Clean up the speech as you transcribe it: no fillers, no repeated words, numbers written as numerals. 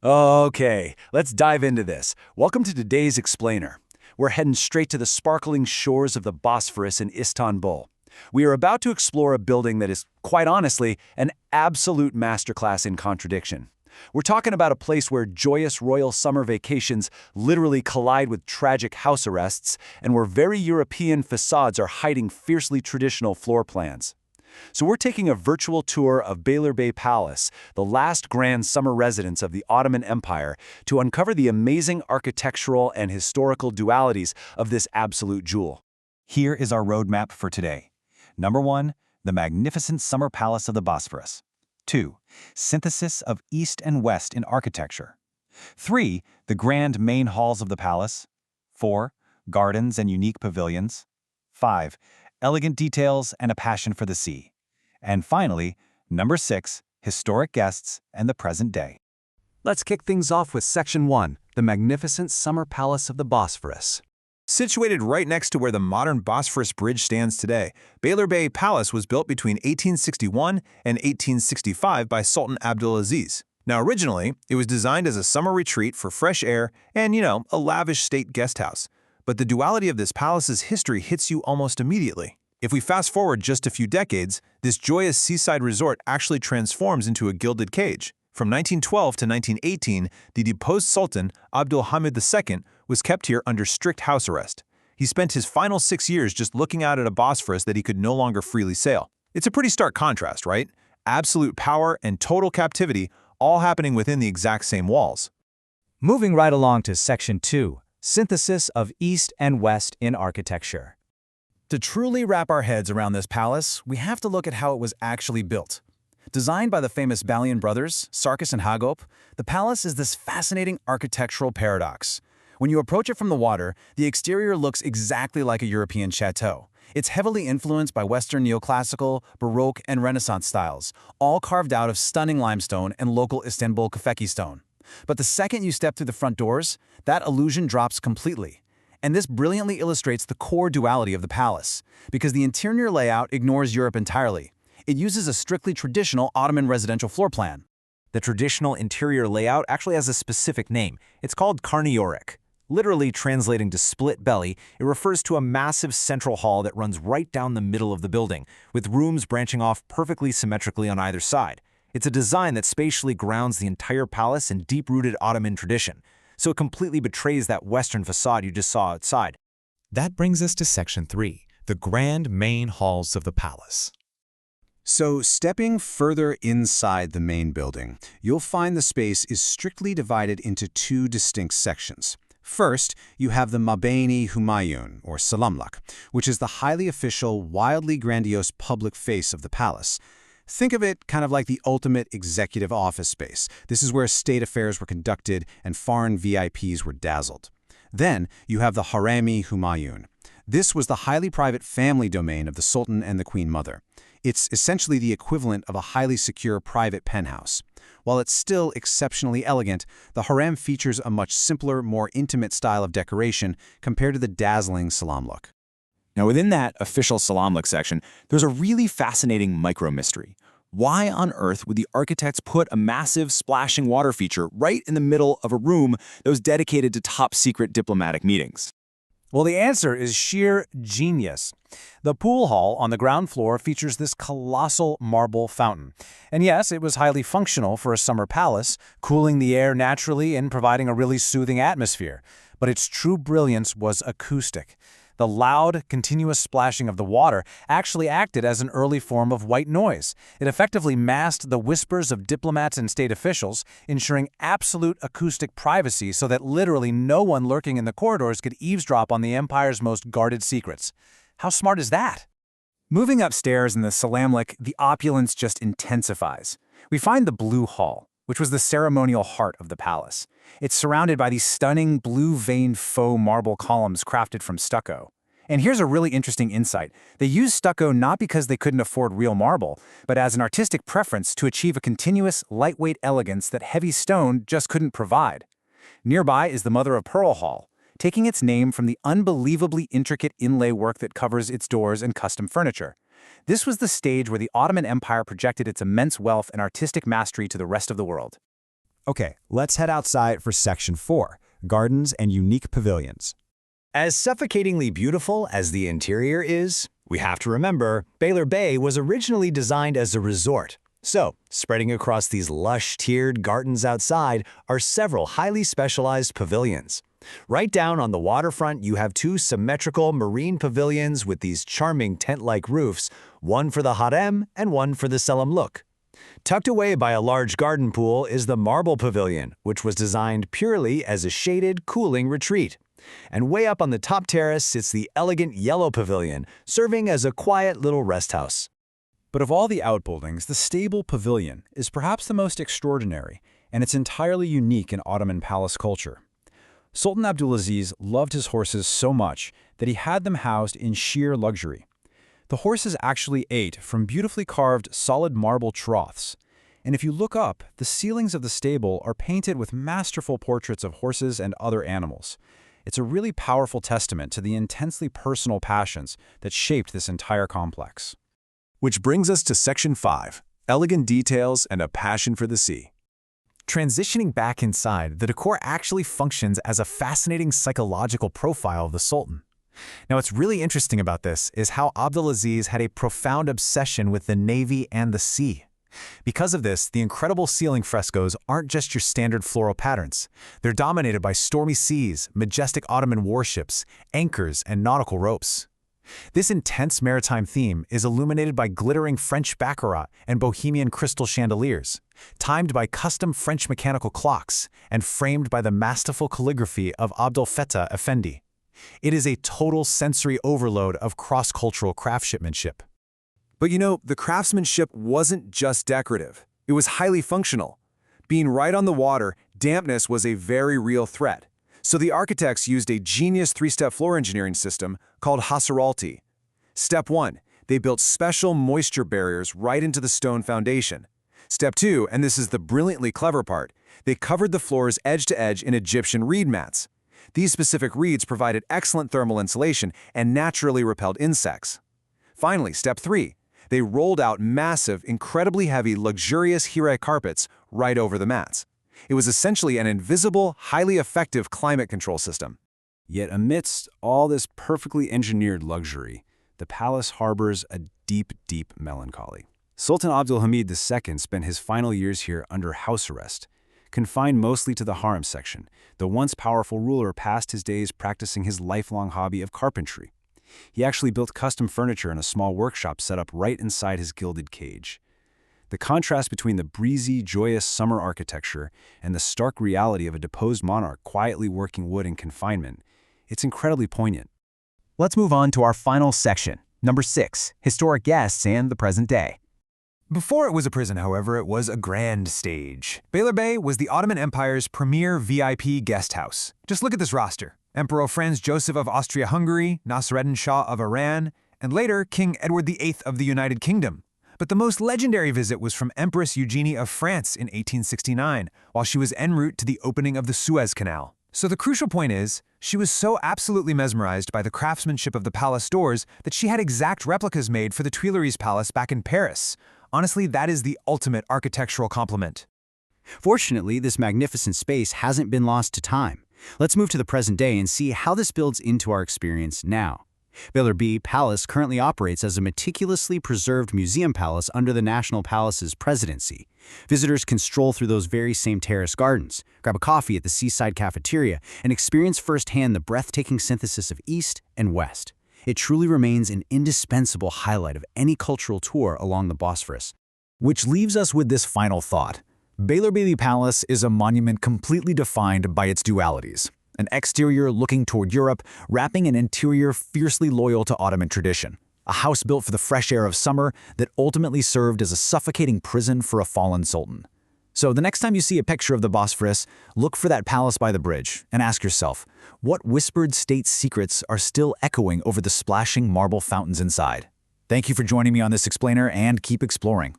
Okay, let's dive into this. Welcome to today's Explainer. We're heading straight to the sparkling shores of the Bosphorus in Istanbul. We are about to explore a building that is, quite honestly, an absolute masterclass in contradiction. We're talking about a place where joyous royal summer vacations literally collide with tragic house arrests, and where very European facades are hiding fiercely traditional floor plans. So we're taking a virtual tour of Beylerbeyi Palace, the last grand summer residence of the Ottoman Empire, to uncover the amazing architectural and historical dualities of this absolute jewel. Here is our roadmap for today. Number 1, the magnificent summer palace of the Bosphorus. 2, synthesis of East and West in architecture. 3, the grand main halls of the palace. 4, gardens and unique pavilions. 5, elegant details and a passion for the sea. And finally, number 6, historic guests and the present day. Let's kick things off with Section 1, the magnificent summer palace of the Bosphorus. Situated right next to where the modern Bosphorus Bridge stands today, Beylerbeyi Palace was built between 1861 and 1865 by Sultan Abdulaziz. Now originally, it was designed as a summer retreat for fresh air and, a lavish state guest house. But the duality of this palace's history hits you almost immediately. If we fast forward just a few decades, this joyous seaside resort actually transforms into a gilded cage. From 1912 to 1918, the deposed Sultan, Abdulhamid II, was kept here under strict house arrest. He spent his final 6 years just looking out at a Bosphorus that he could no longer freely sail. It's a pretty stark contrast, right? Absolute power and total captivity, all happening within the exact same walls. Moving right along to Section 2, synthesis of East and West in architecture. To truly wrap our heads around this palace, we have to look at how it was actually built. Designed by the famous Balian brothers, Sarkis and Hagop, the palace is this fascinating architectural paradox. When you approach it from the water, the exterior looks exactly like a European chateau. It's heavily influenced by Western neoclassical, Baroque, and Renaissance styles, all carved out of stunning limestone and local Istanbul Kafeki stone. But the second you step through the front doors, that illusion drops completely. And this brilliantly illustrates the core duality of the palace, because the interior layout ignores Europe entirely. It uses a strictly traditional Ottoman residential floor plan. The traditional interior layout actually has a specific name. It's called karnıyarık. Literally translating to split belly, it refers to a massive central hall that runs right down the middle of the building, with rooms branching off perfectly symmetrically on either side. It's a design that spatially grounds the entire palace in deep-rooted Ottoman tradition, so it completely betrays that Western facade you just saw outside. That brings us to Section 3, the grand main halls of the palace. So, stepping further inside the main building, you'll find the space is strictly divided into two distinct sections. First, you have the Mabeyni Humayun, or Selamlık, which is the highly official, wildly grandiose public face of the palace. Think of it kind of like the ultimate executive office space. This is where state affairs were conducted and foreign VIPs were dazzled. Then, you have the Harem-i Humayun. This was the highly private family domain of the Sultan and the Queen Mother. It's essentially the equivalent of a highly secure private penthouse. While it's still exceptionally elegant, the harem features a much simpler, more intimate style of decoration compared to the dazzling Selamlık. Now within that official Selamlık section, there's a really fascinating micro-mystery. Why on earth would the architects put a massive splashing water feature right in the middle of a room that was dedicated to top-secret diplomatic meetings? Well, the answer is sheer genius. The pool hall on the ground floor features this colossal marble fountain. And yes, it was highly functional for a summer palace, cooling the air naturally and providing a really soothing atmosphere. But its true brilliance was acoustic. The loud, continuous splashing of the water actually acted as an early form of white noise. It effectively masked the whispers of diplomats and state officials, ensuring absolute acoustic privacy so that literally no one lurking in the corridors could eavesdrop on the empire's most guarded secrets. How smart is that? Moving upstairs in the Selamlık, the opulence just intensifies. We find the Blue Hall, which was the ceremonial heart of the palace. It's surrounded by these stunning blue-veined faux marble columns crafted from stucco. And here's a really interesting insight. They used stucco not because they couldn't afford real marble, but as an artistic preference to achieve a continuous, lightweight elegance that heavy stone just couldn't provide. Nearby is the mother-of-pearl hall, taking its name from the unbelievably intricate inlay work that covers its doors and custom furniture. This was the stage where the Ottoman Empire projected its immense wealth and artistic mastery to the rest of the world. Okay, let's head outside for Section 4, Gardens and Unique Pavilions. As suffocatingly beautiful as the interior is, we have to remember Beylerbeyi was originally designed as a resort. So, spreading across these lush, tiered gardens outside are several highly specialized pavilions. Right down on the waterfront, you have two symmetrical marine pavilions with these charming tent-like roofs, one for the harem and one for the selam look. Tucked away by a large garden pool is the Marble Pavilion, which was designed purely as a shaded, cooling retreat. And way up on the top terrace sits the elegant Yellow Pavilion, serving as a quiet little rest house. But of all the outbuildings, the stable pavilion is perhaps the most extraordinary, and it's entirely unique in Ottoman palace culture. Sultan Abdulaziz loved his horses so much that he had them housed in sheer luxury. The horses actually ate from beautifully carved solid marble troughs. And if you look up, the ceilings of the stable are painted with masterful portraits of horses and other animals. It's a really powerful testament to the intensely personal passions that shaped this entire complex. Which brings us to Section 5, Elegant Details and a Passion for the Sea. Transitioning back inside, the decor actually functions as a fascinating psychological profile of the Sultan. Now, what's really interesting about this is how Abdulaziz had a profound obsession with the navy and the sea. Because of this, the incredible ceiling frescoes aren't just your standard floral patterns. They're dominated by stormy seas, majestic Ottoman warships, anchors, and nautical ropes. This intense maritime theme is illuminated by glittering French baccarat and Bohemian crystal chandeliers, timed by custom French mechanical clocks, and framed by the masterful calligraphy of Abdel Fattah Effendi. It is a total sensory overload of cross-cultural craftsmanship. But you know, the craftsmanship wasn't just decorative. It was highly functional. Being right on the water, dampness was a very real threat. So the architects used a genius three-step floor engineering system called Hasaralti. Step 1, they built special moisture barriers right into the stone foundation. Step 2, and this is the brilliantly clever part, they covered the floors edge to edge in Egyptian reed mats. These specific reeds provided excellent thermal insulation and naturally repelled insects. Finally, Step 3, they rolled out massive, incredibly heavy, luxurious Hire carpets right over the mats. It was essentially an invisible, highly effective climate control system. Yet amidst all this perfectly engineered luxury, the palace harbors a deep, deep melancholy. Sultan Abdulhamid II spent his final years here under house arrest. Confined mostly to the harem section, the once powerful ruler passed his days practicing his lifelong hobby of carpentry. He actually built custom furniture in a small workshop set up right inside his gilded cage. The contrast between the breezy, joyous summer architecture and the stark reality of a deposed monarch quietly working wood in confinement, it's incredibly poignant. Let's move on to our final section, number 6, Historic Guests and the Present Day. Before it was a prison, however, it was a grand stage. Beylerbeyi was the Ottoman Empire's premier VIP guest house. Just look at this roster. Emperor Franz Joseph of Austria-Hungary, Nasreddin Shah of Iran, and later King Edward VIII of the United Kingdom. But the most legendary visit was from Empress Eugenie of France in 1869, while she was en route to the opening of the Suez Canal. So the crucial point is, she was so absolutely mesmerized by the craftsmanship of the palace doors that she had exact replicas made for the Tuileries Palace back in Paris. Honestly, that is the ultimate architectural compliment. Fortunately, this magnificent space hasn't been lost to time. Let's move to the present day and see how this builds into our experience now. Beylerbeyi Palace currently operates as a meticulously preserved museum palace under the National Palace's presidency. Visitors can stroll through those very same terrace gardens, grab a coffee at the seaside cafeteria, and experience firsthand the breathtaking synthesis of East and West. It truly remains an indispensable highlight of any cultural tour along the Bosphorus. Which leaves us with this final thought. Beylerbeyi Palace is a monument completely defined by its dualities. An exterior looking toward Europe, wrapping an interior fiercely loyal to Ottoman tradition. A house built for the fresh air of summer that ultimately served as a suffocating prison for a fallen sultan. So the next time you see a picture of the Bosphorus, look for that palace by the bridge and ask yourself, what whispered state secrets are still echoing over the splashing marble fountains inside? Thank you for joining me on this explainer, and keep exploring.